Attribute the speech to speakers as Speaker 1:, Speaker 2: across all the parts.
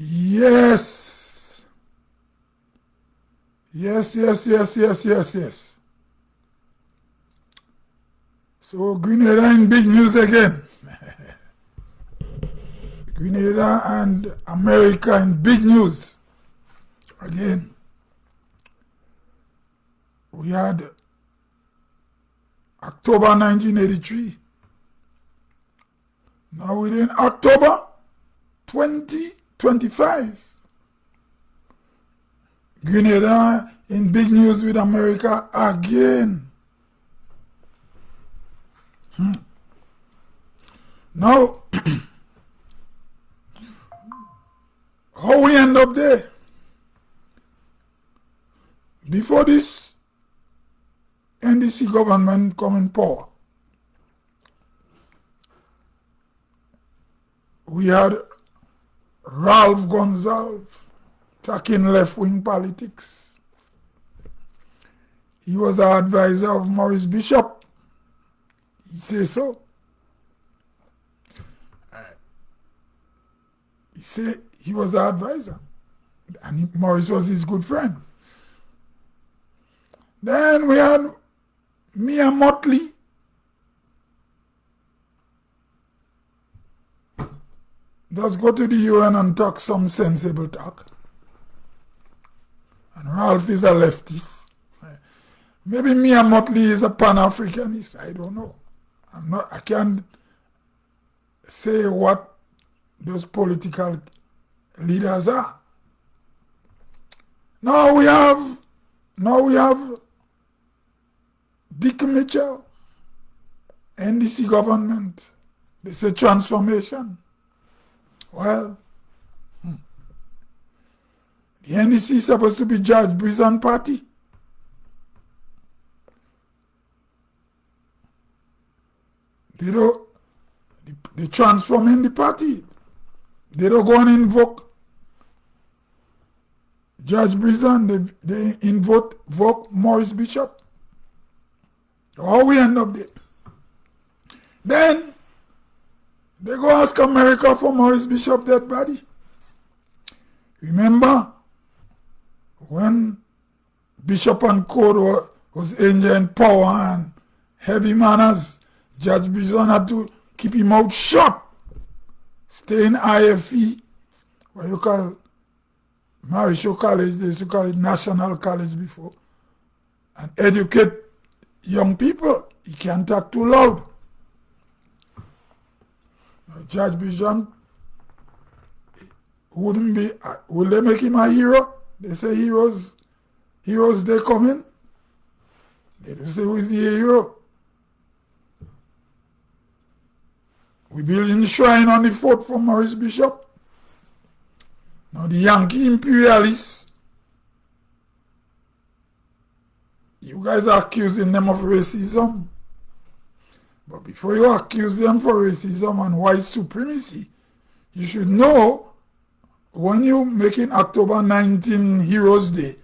Speaker 1: Yes. Yes. So Grenada in big news again. Grenada and America in big news again. We had October 1983. Now we're in October 2025. Grenada in big news with America again. Now, how we end up there? Before this NDC government come in power, we had Ralph Gonsalves talking left-wing politics. He was an advisor of Maurice Bishop. He says so. He said he was an advisor. And Maurice was his good friend. Then we had Mia Motley. Does go to the UN and talk some sensible talk. And Ralph is a leftist. Maybe Mia Motley is a Pan-Africanist. I don't know. I can't say what those political leaders are. Now we have Dick Mitchell, NDC government. They say transformation. Well, the NDC is supposed to be Judge Brison party. They transform in the party. They don't go and invoke Judge Brison. They invoke Maurice Bishop. How we end up there? Then they go ask America for Maurice Bishop dead body. Remember when Bishop and Code was enjoying power and heavy manners? Judge Brison had to keep him out shut. Stay in IFE, what you call Marischal College, they used to call it National College before, and educate young people. He can't talk too loud. Now, Judge Brison wouldn't be, will they make him a hero? They say heroes they coming. They don't say who is the hero. We building shrine on the fort for Maurice Bishop. Now the Yankee imperialists, you guys are accusing them of racism. But before you accuse them for racism and white supremacy, you should know when you're making October 19 Heroes Day,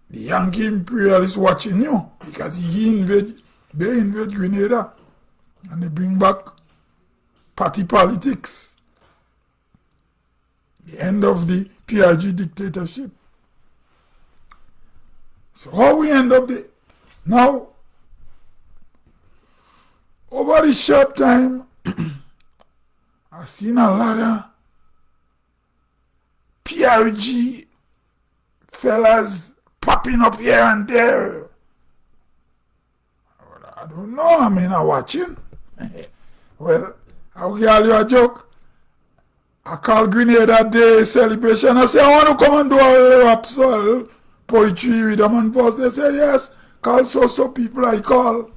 Speaker 1: the Yankee imperialists watching you because they invade Grenada. And they bring back party politics. The end of the PRG dictatorship. So how we end up there? Now, over the short time, I've seen a lot of PRG fellas popping up here and there. I don't know, I'm watching. Well, I'll give you a joke. I call Grenada Day celebration. I say, I want to come and do a rap soul poetry with them on voice. They say, yes, call so people I call.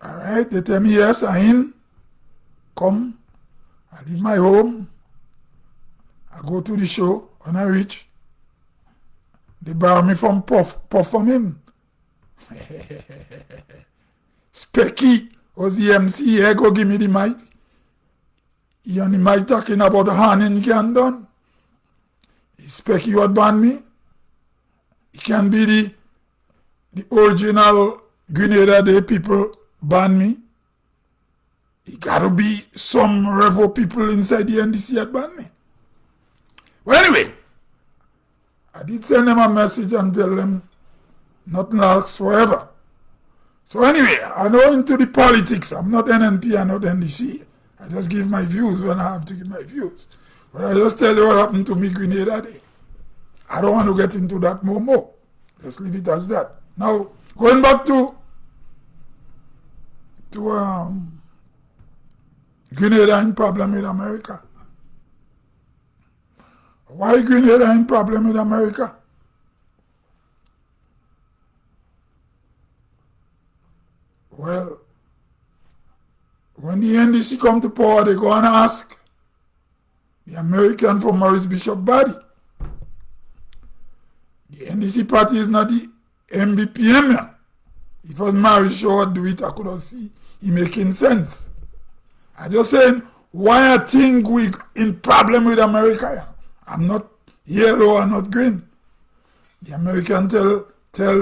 Speaker 1: Alright, they tell me, yes, I in. Come. I leave my home. I go to the show. When I reach, they borrow me from performing. Specky was the MC. He go give me the mic. He on the mic talking about Hanning can done. Specky what ban me. It can be the original Grenada Day people ban me. It gotta be some Revo people inside the NDC that ban me. Well, anyway, I did send them a message and tell them nothing lasts forever. So anyway, I know into the politics. I'm not NNP, I'm not NDC. I just give my views when I have to give my views. But I just tell you what happened to me Grenada Day. I don't want to get into that more. Just leave it as that. Now, going back to Grenada in problem with America. Why Grenada in problem with America? Well, when the NDC come to power, they go and ask the American for Maurice Bishop body. The NDC party is not the MBPM. If was Maurice Shaw do it, I couldn't see it making sense. I just saying, why I think we in problem with America? I'm not yellow or not green. The American tell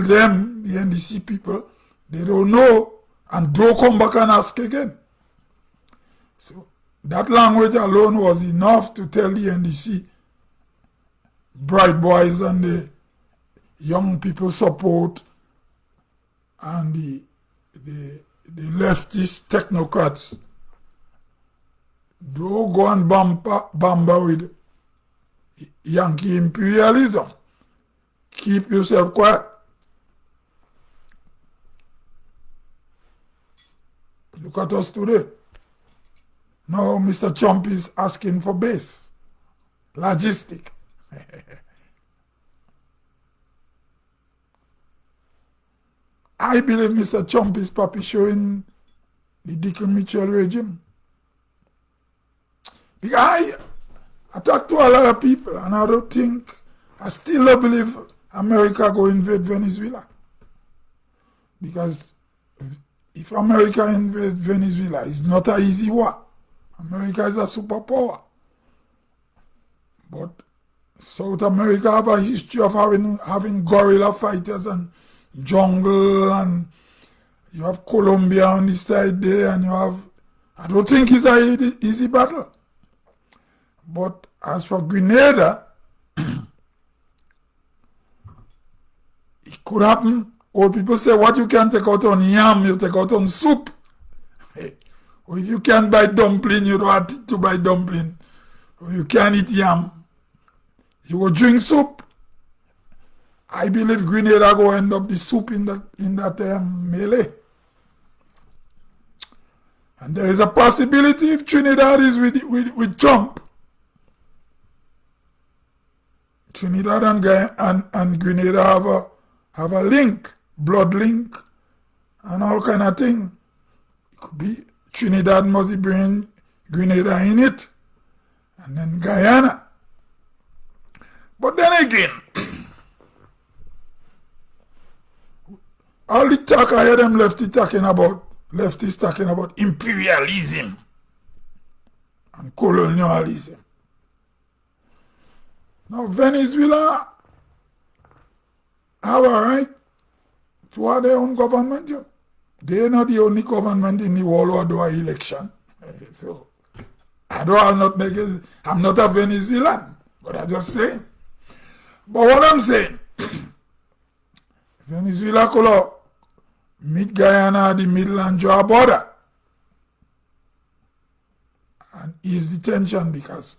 Speaker 1: them, the NDC people, they don't know and don't come back and ask again. So that language alone was enough to tell the NDC, bright boys and the young people support and the leftist technocrats, don't go and bamba with Yankee imperialism. Keep yourself quiet. Look at us today. Now Mr. Trump is asking for base. Logistic. I believe Mr. Trump is probably showing the Deacon Mitchell regime. Because I talk to a lot of people and I still don't believe America go invade Venezuela. Because if America invades Venezuela, it's not an easy war. America is a superpower. But South America have a history of having guerrilla fighters and jungle, and you have Colombia on the side there, and you have, I don't think it's an easy battle. But as for Grenada, it could happen. Old people say, what you can take out on yam, you take out on soup. Or if you can't buy dumpling, you don't have to buy dumpling. Or you can't eat yam, you will drink soup. I believe Grenada go end up the soup in that melee. And there is a possibility if Trinidad is with Trump, Trinidad and Grenada have a link, blood link, and all kind of thing. It could be Trinidad must bring Grenada in it, and then Guyana. But then again, all the talk I hear them leftists talking about imperialism and colonialism. Now Venezuela have a right to have their own government. They are not the only government in the world who do an election. So I'm not a Venezuelan, but I'm just saying. But what I'm saying, Venezuela could meet Guyana at the middle and draw a border and ease the tension, because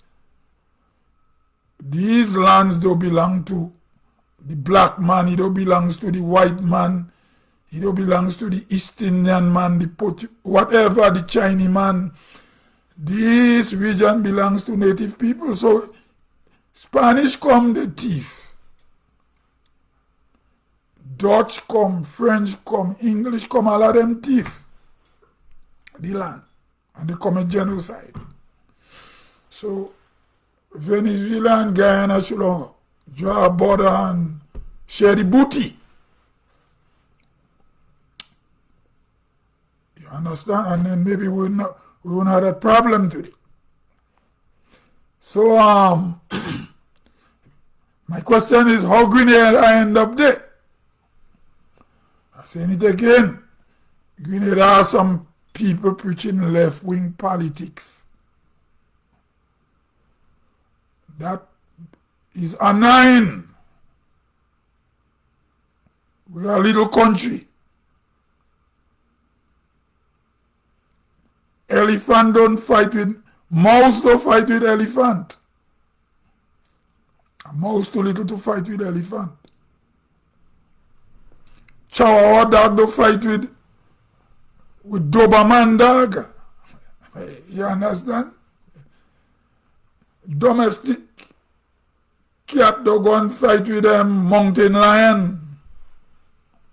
Speaker 1: these lands don't belong to the black man, it don't belongs to the white man, it don't belongs to the East Indian man, whatever, the Chinese man. This region belongs to native people. So Spanish come, the thief. Dutch come, French come, English come, all of them thief the land. And they commit genocide. So Venezuela and Guyana should draw a border and share the booty. You understand? And then maybe we won't have that problem today. So my question is, how Grenada end up there? I say it again. Grenada are some people preaching left-wing politics. That is annoying. We are a little country. Elephant don't fight with mouse, don't fight with elephant. A mouse too little to fight with elephant. Chihuahua dog don't fight with Doberman dog. You understand? Domestic cat don't go and fight with mountain lion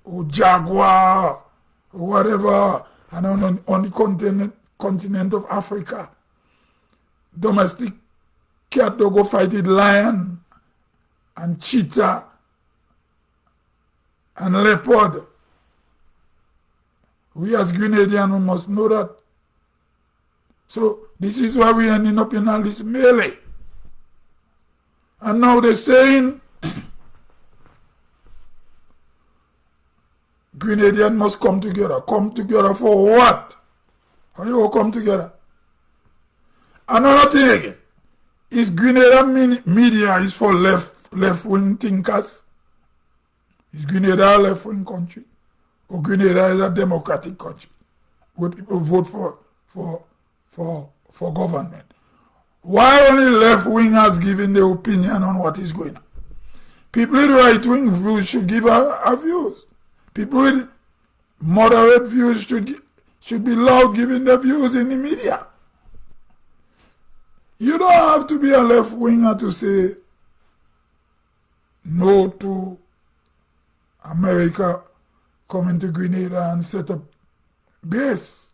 Speaker 1: or jaguar or whatever. And on the continent of Africa, domestic cat don't go fight with lion and cheetah and leopard. We as Grenadians, we must know that. So this is why we ending up in all this melee. And now they're saying Grenadians must come together. Come together for what? How you all come together? Another thing again. Is Grenada media is for left-wing thinkers? Is Grenada a left-wing country? Or Grenada is a democratic country where people vote for government? Why only left-wingers giving their opinion on what is going on? People with right-wing views should give our views. People with moderate views should be loud giving their views in the media. You don't have to be a left-winger to say no to America coming to Grenada and set up base.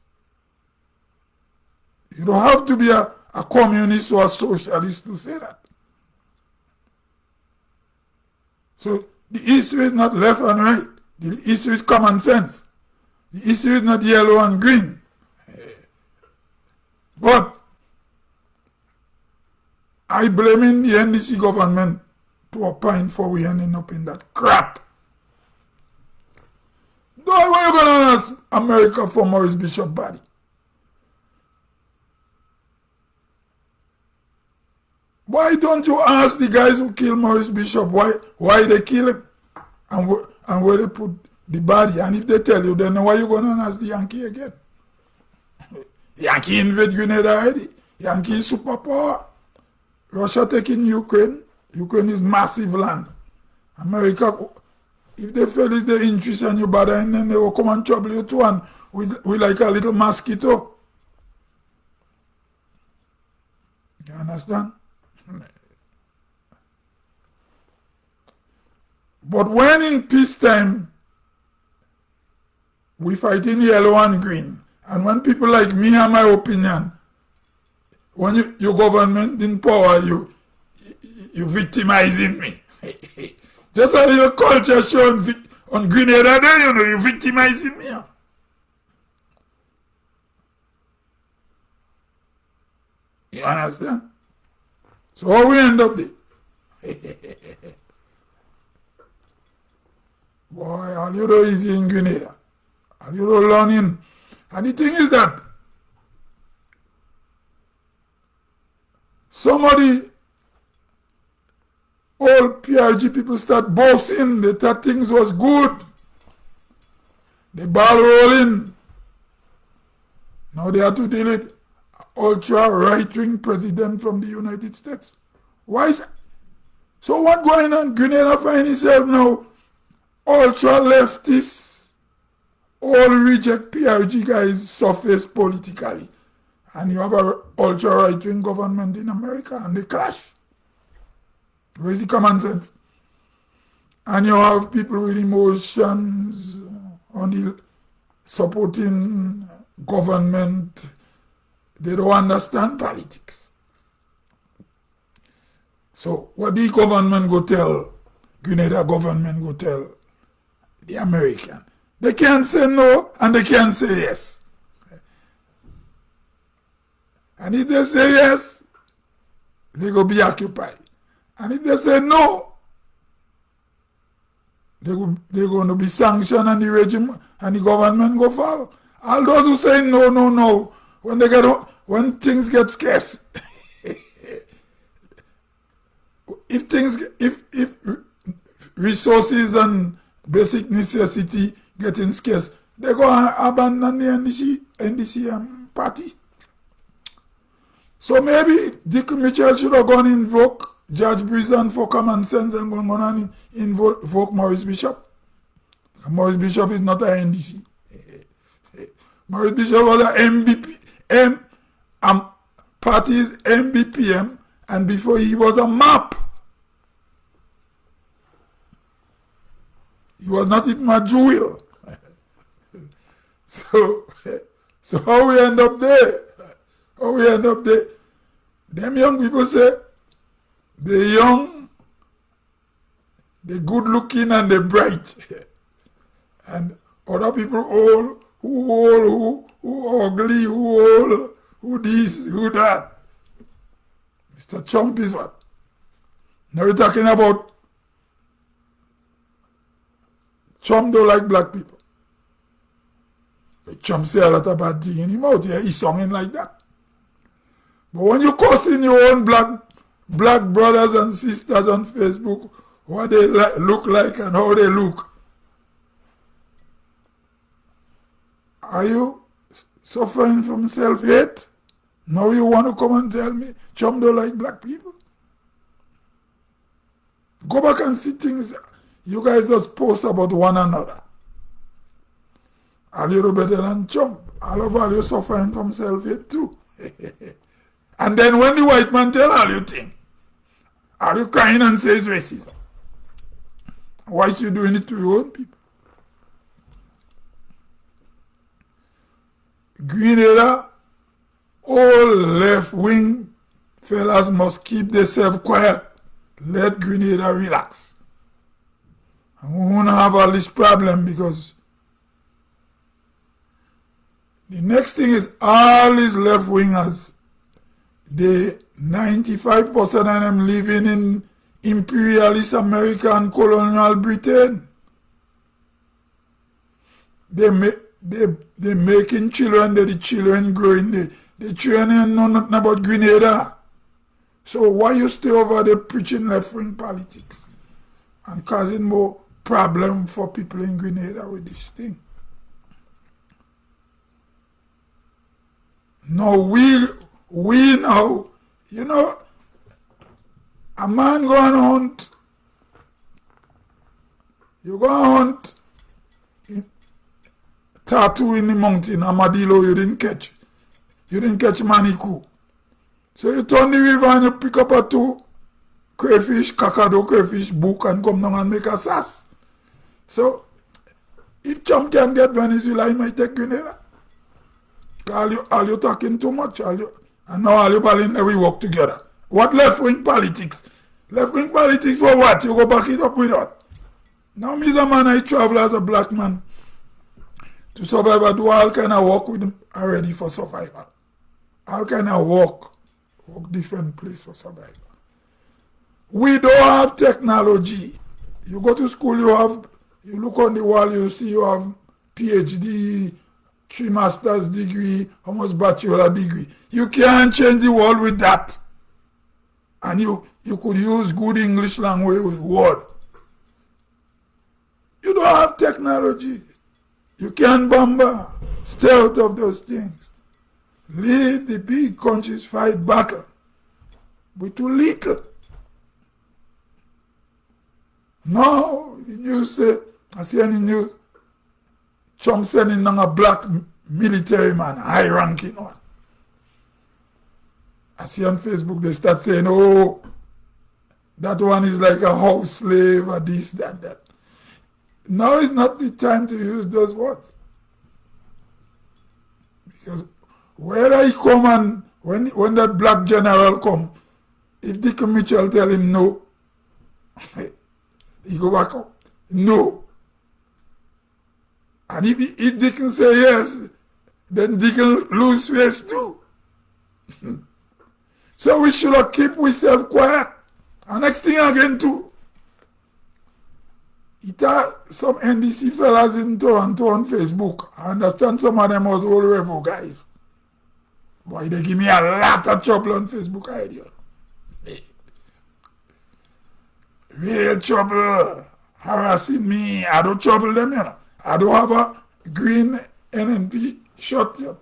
Speaker 1: You don't have to be a communist or a socialist to say that. So the issue is not left and right. The issue is common sense. The issue is not yellow and green. But I blame in the NDC government to a point for we ending up in that crap. Why are you going to ask America for Maurice Bishop's body? Why don't you ask the guys who killed Maurice Bishop why they kill him and where they put the body? And if they tell you, then why you going to ask the Yankee again? Yankee invade Grenada already. Yankee is superpower. Russia taking Ukraine. Ukraine is massive land. America, if they feel it's their interest and you bother, and then they will come and trouble you too, and we like a little mosquito. You understand? But when in peacetime, we fight in yellow and green, and when people like me have my opinion, when your government in power, you victimizing me. Just a little culture show on Grenada there, you victimizing me. You understand? So how we end up there? Boy, all you do is in Grenada. All you do learning. And the thing is that somebody, all PRG people start boasting. They thought things was good. The ball rolling. Now they have to deal with ultra right-wing president from the United States. Why is that? So what going on? Grenada find itself now ultra leftists, all reject PRG guys surface politically. And you have a ultra right-wing government in America and they clash. Where's the common sense? And you have people with emotions on the supporting government. They don't understand politics. So what the government go tell, Grenada government go tell the American? They can't say no and they can't say yes. And if they say yes, they go be occupied. And if they say no, they're going to be sanctioned and the regime and the government go fall. All those who say no, no, no, when things get scarce, if resources and basic necessity getting scarce, they go and abandon the NDC party. So maybe Dick Mitchell should have gone invoke Judge Brison for common sense and gone on and invoke Maurice Bishop. Maurice Bishop is not an NDC. Maurice Bishop was an MBP, party's MBPM, and before he was a MAP. He was not even a jewel. So how we end up there? How we end up there? Them young people say, the young, the good looking and the bright. And other people who ugly, who old, who this, who that. Mr. Trump is what? Now we're talking about Trump don't like black people. Trump say a lot of bad things in him out here. He's singing like that. But when you cussing your own black brothers and sisters on Facebook, what they look like and how they look, are you suffering from self-hate? Now you want to come and tell me Trump don't like black people? Go back and see things you guys just post about one another. Are you better than Trump? All of you suffering from self-hate too. And then when the white man tell all you think, are you crying and says racism? Why is you doing it to your own people? Grenada, all left-wing fellas must keep themselves quiet. Let Grenada relax. And we won't have all this problem because the next thing is all these left-wingers, the 95% of them living in imperialist America and colonial Britain. They making children, the children growing, the children know nothing about Grenada. So why you stay over there preaching left-wing politics and causing more problem for people in Grenada with this thing? No, we know, you know, a man go and hunt, you go and hunt tattoo in the mountain, Amadillo, you didn't catch Manikou. So you turn the river and you pick up a two crayfish, kakado crayfish book and come down and make a sass. So if Trump can get Venezuela, he might take Grenada. All you talking too much, and now all you balling we work together. What left-wing politics? Left-wing politics for what? You go back it up with that. Now me as a man, I travel as a black man to survive. I do all kind of work with them already for survival. All kind of work different place for survival. We don't have technology. You go to school, you look on the wall, you see you have PhD, 3 master's degree, how much bachelor degree. You can't change the world with that. And you could use good English language with word. You don't have technology. You can't bomber. Stay out of those things. Leave the big countries fight battle with too little. Now, the news say, I see any news, Trump sending down a black military man, high-ranking one. I see on Facebook they start saying, oh, that one is like a house slave or this, that. Now is not the time to use those words. Because where I come and when that black general come, if Dickon Mitchell tell him no, he go back up. No. And if Dickon say yes, then Dickon lose face too. So we should have keep ourselves quiet. And next thing again too, it are some NDC fellas in Toronto on Facebook. I understand some of them was all revo guys. Boy, they give me a lot of trouble on Facebook, idiot. Real trouble. Harassing me. I don't trouble them, you know. I don't have a green NNP shot, you know.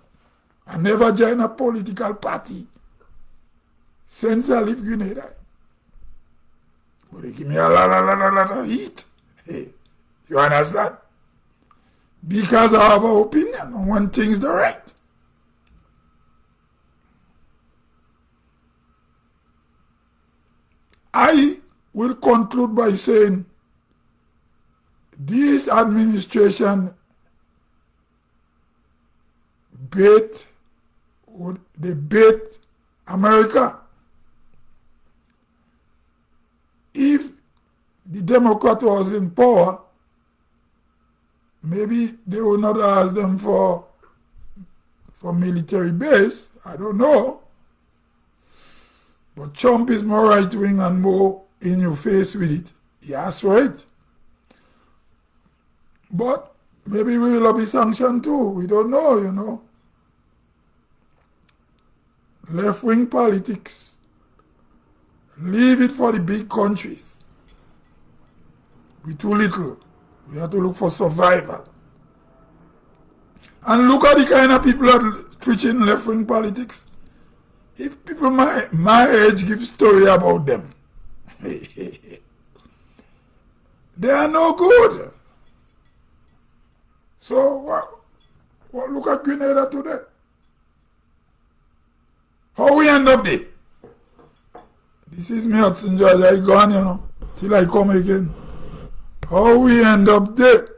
Speaker 1: I never join a political party since I leave Grenada. But they give me a lot of heat. Hey, you understand? Because I have an opinion on when things are right. I will conclude by saying this administration bait America. If the Democrat was in power, maybe they would not ask them for military base. I don't know. But Trump is more right-wing and more in your face with it. He asked for it. But maybe we will be sanctioned too. We don't know, you know. Left-wing politics. Leave it for the big countries. We're too little. We have to look for survival. And look at the kind of people that are preaching left-wing politics. If people my age give story about them, they are no good. So what look at Grenada today. How we end up there? This is me, Hudson George. I gone, you know, till I come again. How we end up there?